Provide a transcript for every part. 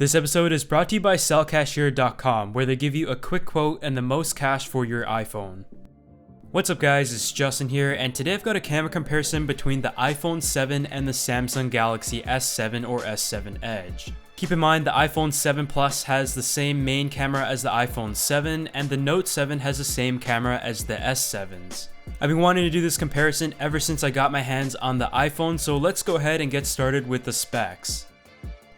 This episode is brought to you by sellcashier.com, where they give you a quick quote and the most cash for your iPhone. What's up guys, it's Justin here, and today I've got a camera comparison between the iPhone 7 and the Samsung Galaxy S7 or S7 Edge. Keep in mind the iPhone 7 Plus has the same main camera as the iPhone 7, and the Note 7 has the same camera as the S7s. I've been wanting to do this comparison ever since I got my hands on the iPhone, so let's go ahead and get started with the specs.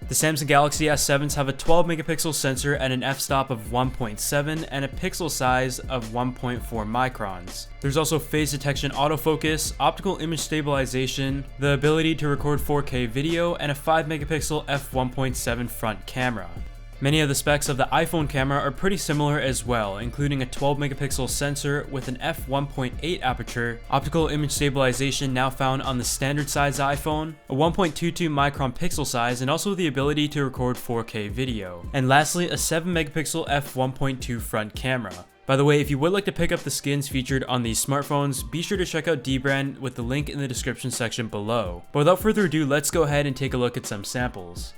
The Samsung Galaxy S7s have a 12 megapixel sensor at an f-stop of 1.7 and a pixel size of 1.4 microns. There's also phase detection autofocus, optical image stabilization, the ability to record 4K video, and a 5 megapixel f1.7 front camera. Many of the specs of the iPhone camera are pretty similar as well, including a 12 megapixel sensor with an f1.8 aperture, optical image stabilization now found on the standard size iPhone, a 1.22 micron pixel size, and also the ability to record 4K video. And lastly, a 7 megapixel f1.2 front camera. By the way, if you would like to pick up the skins featured on these smartphones, be sure to check out Dbrand with the link in the description section below. But without further ado, let's go ahead and take a look at some samples.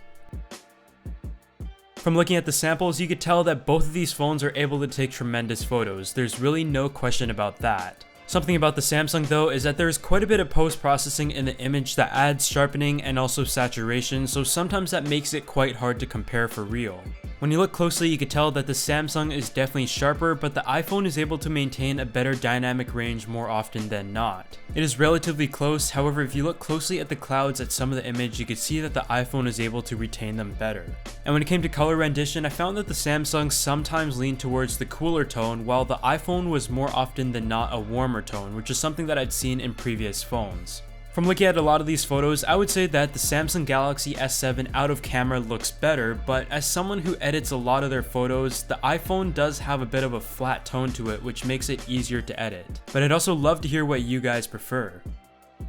From looking at the samples, you could tell that both of these phones are able to take tremendous photos. There's really no question about that. Something about the Samsung though is that there's quite a bit of post-processing in the image that adds sharpening and also saturation, so sometimes that makes it quite hard to compare for real. When you look closely, you can tell that the Samsung is definitely sharper, but the iPhone is able to maintain a better dynamic range more often than not. It is relatively close, however if you look closely at the clouds at some of the image, you can see that the iPhone is able to retain them better. And when it came to color rendition, I found that the Samsung sometimes leaned towards the cooler tone, while the iPhone was more often than not a warmer tone, which is something that I'd seen in previous phones. From looking at a lot of these photos, I would say that the Samsung Galaxy S7 out of camera looks better, but as someone who edits a lot of their photos, the iPhone does have a bit of a flat tone to it, which makes it easier to edit. But I'd also love to hear what you guys prefer.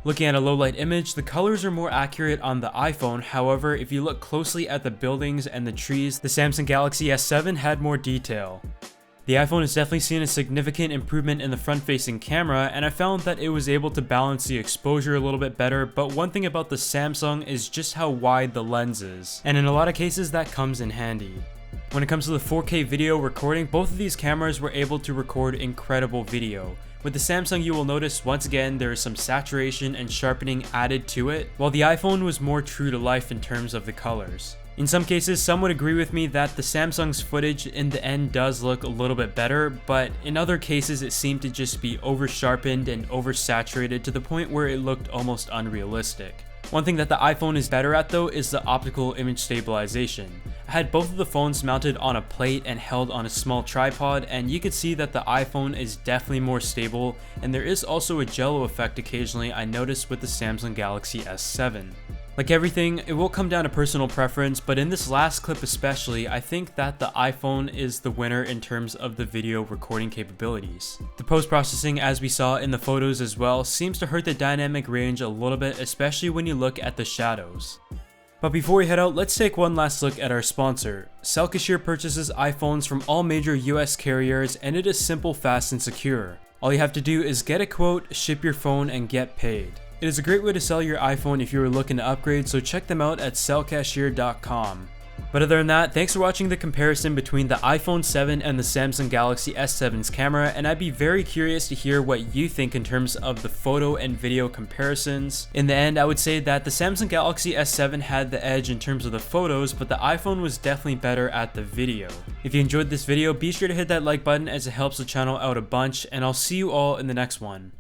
Looking at a low light image, the colors are more accurate on the iPhone, however, if you look closely at the buildings and the trees, the Samsung Galaxy S7 had more detail. The iPhone has definitely seen a significant improvement in the front-facing camera, and I found that it was able to balance the exposure a little bit better, but one thing about the Samsung is just how wide the lens is, and in a lot of cases that comes in handy. When it comes to the 4K video recording, both of these cameras were able to record incredible video. With the Samsung, you will notice once again there is some saturation and sharpening added to it, while the iPhone was more true to life in terms of the colors. In some cases, some would agree with me that the Samsung's footage in the end does look a little bit better, but in other cases it seemed to just be over-sharpened and oversaturated to the point where it looked almost unrealistic. One thing that the iPhone is better at though is the optical image stabilization. I had both of the phones mounted on a plate and held on a small tripod, and you could see that the iPhone is definitely more stable, and there is also a jello effect occasionally I noticed with the Samsung Galaxy S7. Like everything, it will come down to personal preference, but in this last clip especially, I think that the iPhone is the winner in terms of the video recording capabilities. The post-processing, as we saw in the photos as well, seems to hurt the dynamic range a little bit, especially when you look at the shadows. But before we head out, let's take one last look at our sponsor. Sellcashier purchases iPhones from all major US carriers, and it is simple, fast, and secure. All you have to do is get a quote, ship your phone, and get paid. It is a great way to sell your iPhone if you are looking to upgrade, so check them out at sellcashier.com. But other than that, thanks for watching the comparison between the iPhone 7 and the Samsung Galaxy S7's camera, and I'd be very curious to hear what you think in terms of the photo and video comparisons. In the end, I would say that the Samsung Galaxy S7 had the edge in terms of the photos, but the iPhone was definitely better at the video. If you enjoyed this video, be sure to hit that like button as it helps the channel out a bunch, and I'll see you all in the next one.